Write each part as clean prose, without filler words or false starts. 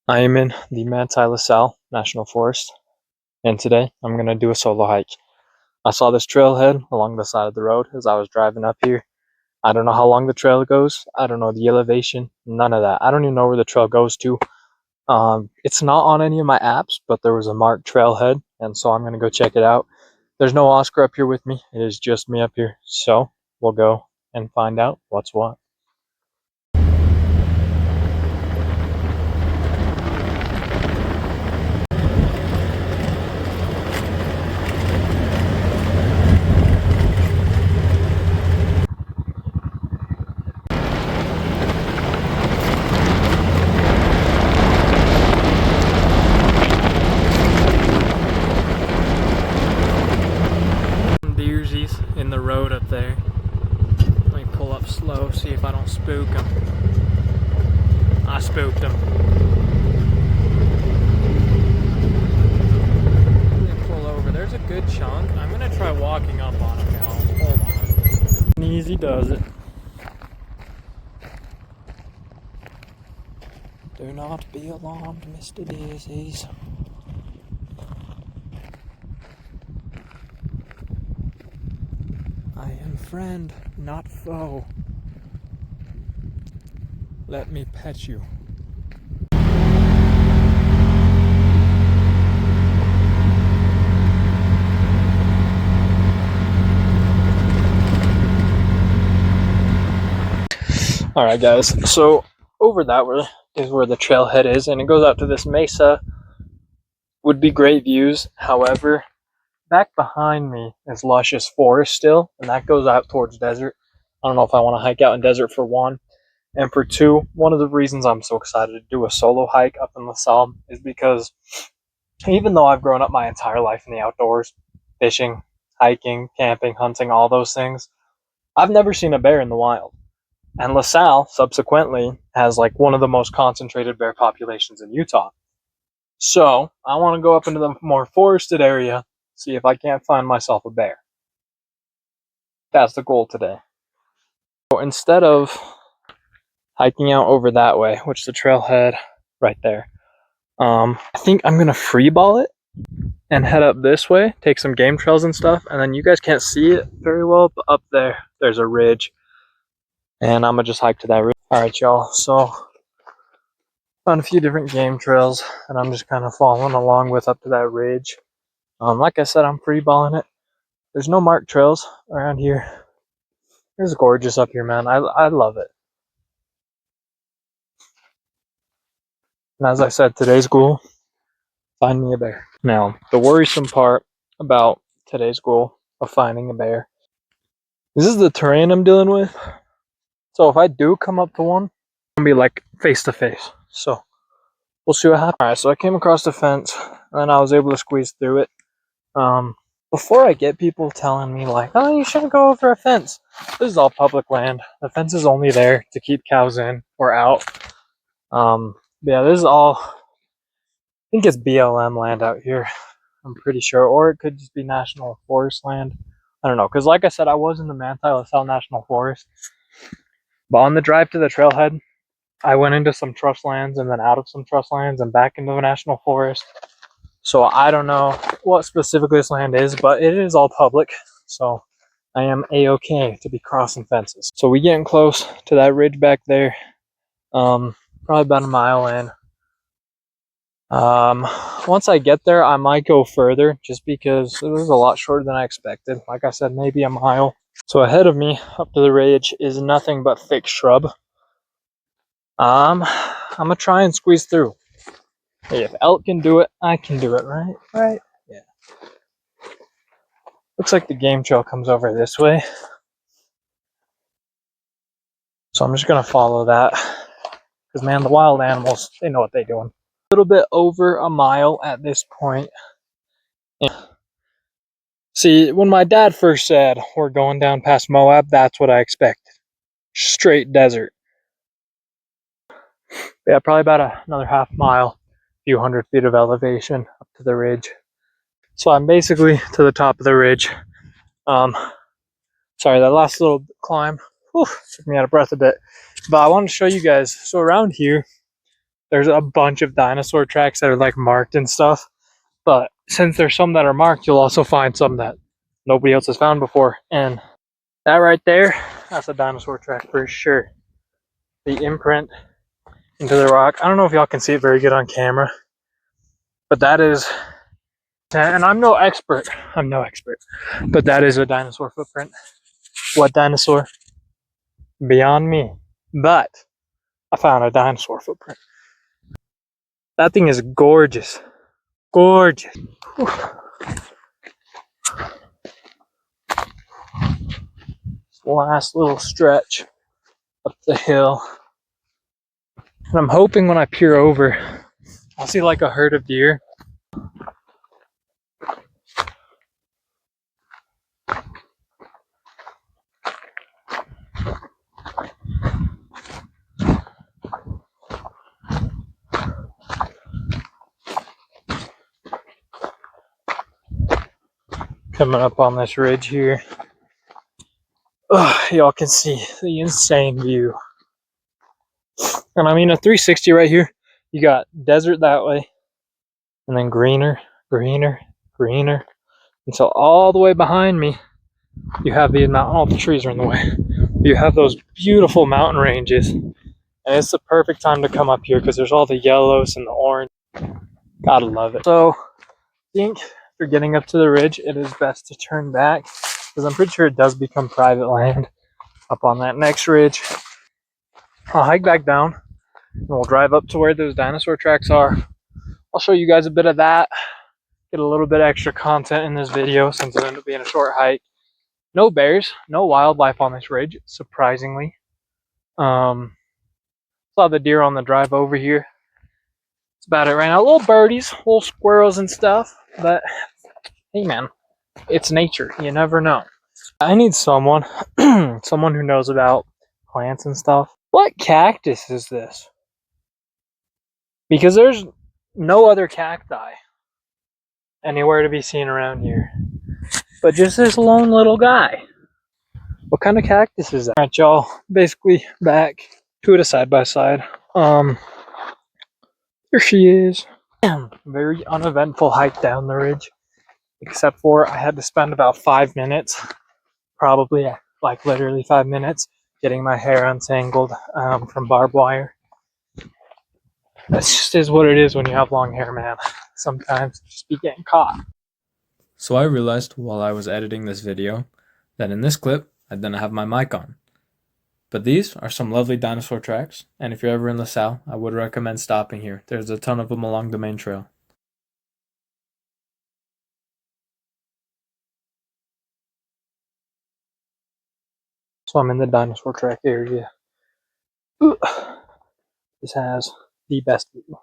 I am in the Manti La Sal National Forest, and today I'm going to do a solo hike. I saw this trailhead along the side of the road as I was driving up here. I don't know how long the trail goes. I don't know the elevation, none of that. I don't even know where the trail goes to. It's not on any of my apps, but there was a marked trailhead, and so I'm going to go check it out. There's no Oscar up here with me. It is just me up here, so we'll go and find out what's what. Deersies in the road up there. Let me pull up slow, see if I don't spook them. I spooked them. Let me pull over. There's a good chunk. I'm gonna try walking up on them now. Hold on. Easy does it. Do not be alarmed, Mr. Daisies. I am friend, not foe. Let me pet you. Alright guys, so over that way is where the trailhead is, and it goes out to this mesa. Would be great views, however, back behind me is luscious forest still, and that goes out towards desert. I don't know if I want to hike out in desert for one, and for two, one of the reasons I'm so excited to do a solo hike up in La Salle is because even though I've grown up my entire life in the outdoors, fishing, hiking, camping, hunting, all those things, I've never seen a bear in the wild. And La Salle, subsequently, has like one of the most concentrated bear populations in Utah. So I want to go up into the more forested area, see if I can't find myself a bear. That's the goal today. So instead of hiking out over that way, which is the trailhead right there, I think I'm going to freeball it and head up this way, take some game trails and stuff, and then you guys can't see it very well, but up there, there's a ridge. And I'm going to just hike to that ridge. Alright y'all, so found a few different game trails and I'm just kind of following along with up to that ridge. Like I said, I'm freeballing it. There's no marked trails around here. It's gorgeous up here, man. I love it. And as I said, today's goal, find me a bear. Now, the worrisome part about today's goal of finding a bear, this is the terrain I'm dealing with. So if I do come up to one, I'm gonna be like face to face. So we'll see what happens. Alright, so I came across the fence and then I was able to squeeze through it. Before I get people telling me like, oh, you shouldn't go over a fence. This is all public land. The fence is only there to keep cows in or out. Yeah, this is all, I think it's BLM land out here. I'm pretty sure, or it could just be National Forest land. I don't know, because like I said, I was in the Manti La Sal National Forest. But on the drive to the trailhead, I went into some trust lands and then out of some trust lands and back into the National Forest. So I don't know what specifically this land is, but it is all public. So I am a-okay to be crossing fences. So we getting close to that ridge back there. Probably about a mile in. Once I get there, I might go further just because it was a lot shorter than I expected. Like I said, maybe a mile. So ahead of me up to the ridge is nothing but thick shrub. I'm gonna try and squeeze through. Hey, if elk can do it, I can do it, right? Right? Yeah. Looks like the game trail comes over this way. So I'm just gonna follow that. Because man, the wild animals, they know what they're doing. A little bit over a mile at this point. And see, when my dad first said we're going down past Moab, that's what I expected. Straight desert. Yeah, probably about another half mile, a few hundred feet of elevation up to the ridge. So I'm basically to the top of the ridge. Sorry, that last little climb took me out of breath a bit. But I want to show you guys. So around here, there's a bunch of dinosaur tracks that are like marked and stuff. But since there's some that are marked, you'll also find some that nobody else has found before. And that right there, that's a dinosaur track for sure. The imprint into the rock. I don't know if y'all can see it very good on camera, but that is, and I'm no expert, but that is a dinosaur footprint. What dinosaur? Beyond me. But I found a dinosaur footprint. That thing is gorgeous. Gorgeous. Whew. Last little stretch up the hill. And I'm hoping when I peer over, I'll see like a herd of deer. Coming up on this ridge here. Y'all can see the insane view. And I mean a 360 right here. You got desert that way. And then greener, greener, greener. Until all the way behind me, you have these mountain. All the trees are in the way. You have those beautiful mountain ranges. And it's the perfect time to come up here because there's all the yellows and the orange. Gotta love it. So, I think for getting up to the ridge, it is best to turn back because I'm pretty sure it does become private land up on that next ridge. I'll hike back down and we'll drive up to where those dinosaur tracks are. I'll show you guys a bit of that, get a little bit extra content in this video since it ended up being a short hike. No bears, no wildlife on this ridge, surprisingly. Saw the deer on the drive over here. That's about it right now. Little birdies, little squirrels and stuff, but hey man, it's nature, you never know. I need someone, someone who knows about plants and stuff. What cactus is this? Because there's no other cacti anywhere to be seen around here. But just this lone little guy. What kind of cactus is that? Alright, y'all. Basically back to it a side by side. Here she is. Very uneventful hike down the ridge. Except for I had to spend about 5 minutes. Probably like literally 5 minutes getting my hair untangled from barbed wire. That just is what it is when you have long hair, man. Sometimes just be getting caught. So I realized while I was editing this video that in this clip I didn't have my mic on. But these are some lovely dinosaur tracks, and if you're ever in LaSalle, I would recommend stopping here. There's a ton of them along the main trail. So I'm in the dinosaur track area. This has the best view.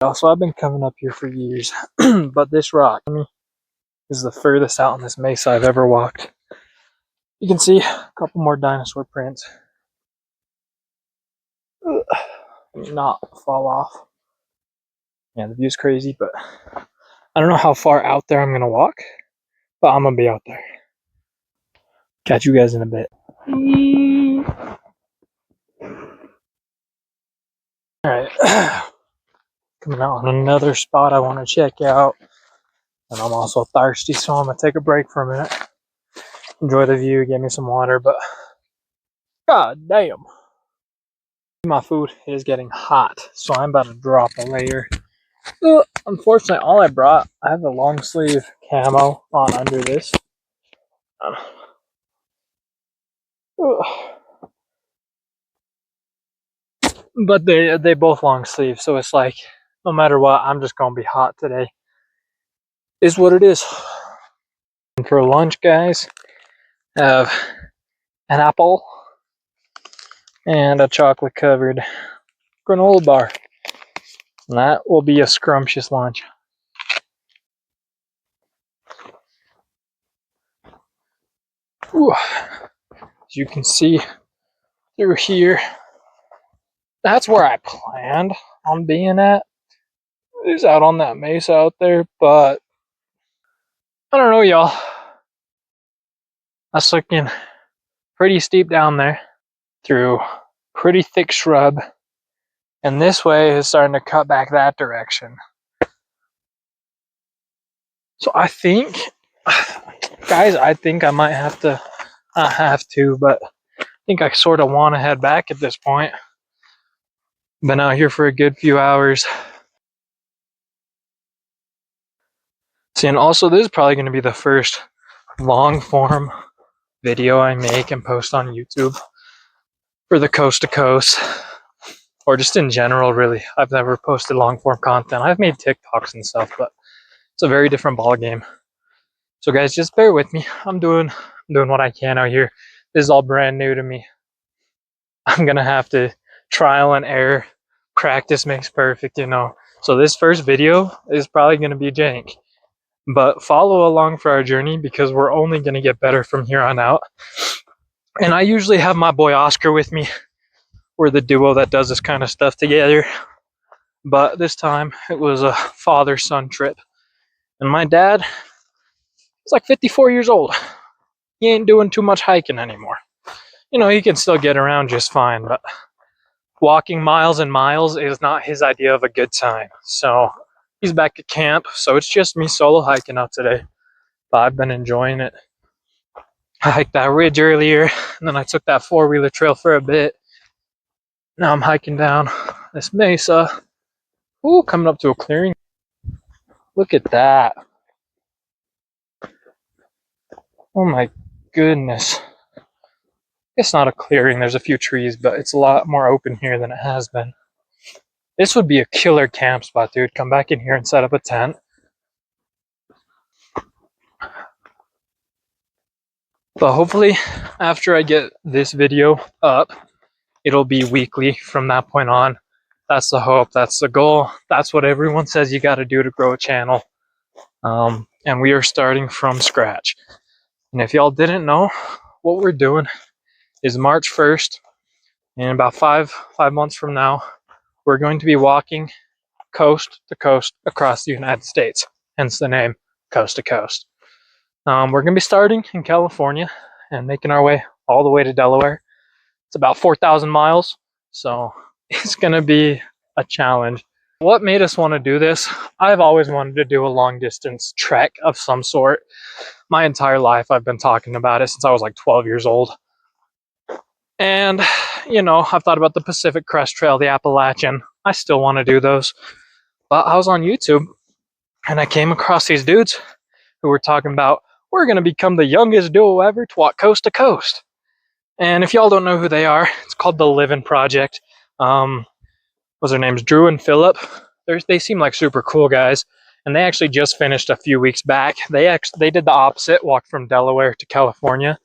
Also, I've been coming up here for years, but this rock is the furthest out on this mesa I've ever walked. You can see a couple more dinosaur prints. Not fall off. Yeah, the view's crazy, but I don't know how far out there I'm gonna walk, but I'm gonna be out there. Catch you guys in a bit. Alright. Coming out on another spot I want to check out. And I'm also thirsty, so I'm gonna take a break for a minute. Enjoy the view, get me some water, but god damn. My food is getting hot, so I'm about to drop a layer. Unfortunately, all I brought, I have a long sleeve camo on under this. But they both long sleeve, so it's like no matter what, I'm just gonna be hot today. Is what it is. And for lunch, guys, I have an apple and a chocolate covered granola bar. And that will be a scrumptious lunch. Whew. As you can see, through here. That's where I planned on being at. It's out on that mesa out there, but I don't know, y'all. That's looking pretty steep down there through pretty thick shrub. And this way is starting to cut back that direction. So I think, guys, I think I might have to, not have to, but I think I sort of want to head back at this point. Been out here for a good few hours. See, and also this is probably going to be the first long form video I make and post on YouTube for the Coast to Coast, or just in general, really. I've never posted long form content. I've made TikToks and stuff, but it's a very different ball game. So guys, just bear with me. I'm doing what I can out here. This is all brand new to me. I'm gonna have to trial and error. Practice makes perfect, you know. So this first video is probably gonna be jank, but follow along for our journey because we're only gonna get better from here on out. And I usually have my boy Oscar with me. We're the duo that does this kind of stuff together. But this time it was a father-son trip. And my dad is like 54 years old. He ain't doing too much hiking anymore. You know, he can still get around just fine, but walking miles and miles is not his idea of a good time. So he's back at camp. So it's just me solo hiking out today. But I've been enjoying it. I hiked that ridge earlier, and then I took that four-wheeler trail for a bit. Now I'm hiking down this mesa. Ooh, coming up to a clearing. Look at that. Oh my goodness. It's not a clearing, there's a few trees, but it's a lot more open here than it has been. This would be a killer camp spot, dude. Come back in here and set up a tent. But hopefully, after I get this video up, it'll be weekly from that point on. That's the hope, that's the goal. That's what everyone says you gotta do to grow a channel. And we are starting from scratch. And if y'all didn't know, what we're doing is March 1st, and about five months from now, we're going to be walking coast to coast across the United States, hence the name Coast to Coast. We're going to be starting in California and making our way all the way to Delaware. It's about 4,000 miles, so it's going to be a challenge. What made us want to do this? I've always wanted to do a long distance trek of some sort. My entire life I've been talking about it since I was like 12 years old. And, you know, I've thought about the Pacific Crest Trail, the Appalachian. I still want to do those. But I was on YouTube and I came across these dudes who were talking about, we're going to become the youngest duo ever to walk coast to coast. And if y'all don't know who they are, it's called the Living Project. What's their names? Drew and Philip. They seem like super cool guys. And they actually just finished a few weeks back. They did the opposite, walked from Delaware to California.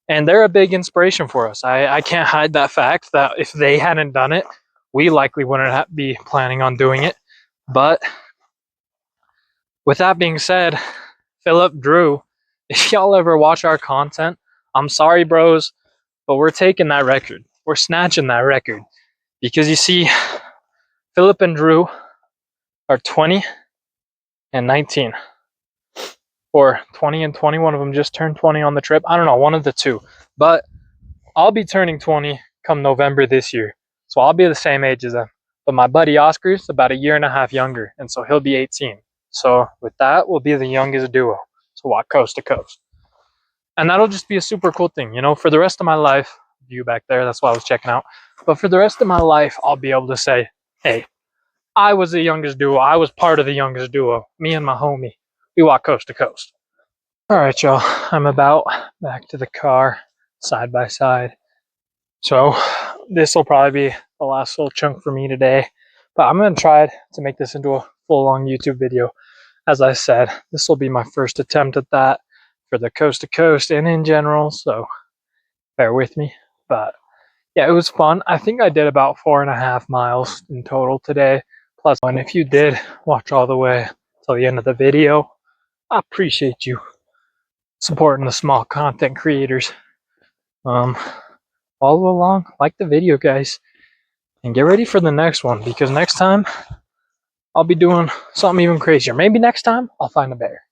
And they're a big inspiration for us. I can't hide that fact that if they hadn't done it, we likely wouldn't be planning on doing it. But with that being said, Philip, Drew, if y'all ever watch our content, I'm sorry, bros, but we're taking that record. We're snatching that record. Because you see, Philip and Drew are 20 and 19. Or 20 and 20. One of them just turned 20 on the trip. I don't know, one of the two. But I'll be turning 20 come November this year. So I'll be the same age as them. But my buddy Oscar's about a year and a half younger. And so he'll be 18. So with that, we'll be the youngest duo. So walk coast to coast. And that'll just be a super cool thing. You know, for the rest of my life, you back there, that's what I was checking out. But for the rest of my life, I'll be able to say, hey, I was the youngest duo. I was part of the youngest duo. Me and my homie. We walk coast to coast. All right, y'all. I'm about back to the car, side by side. So this will probably be the last little chunk for me today. But I'm going to try to make this into a full-long YouTube video. As I said, this will be my first attempt at that for the coast to coast and in general. So bear with me. But yeah, it was fun. I think I did about 4.5 miles in total today. Plus, and if you did watch all the way till the end of the video, I appreciate you supporting the small content creators. follow along, like the video, guys, and get ready for the next one, because next time I'll be doing something even crazier. Maybe next time I'll find a bear.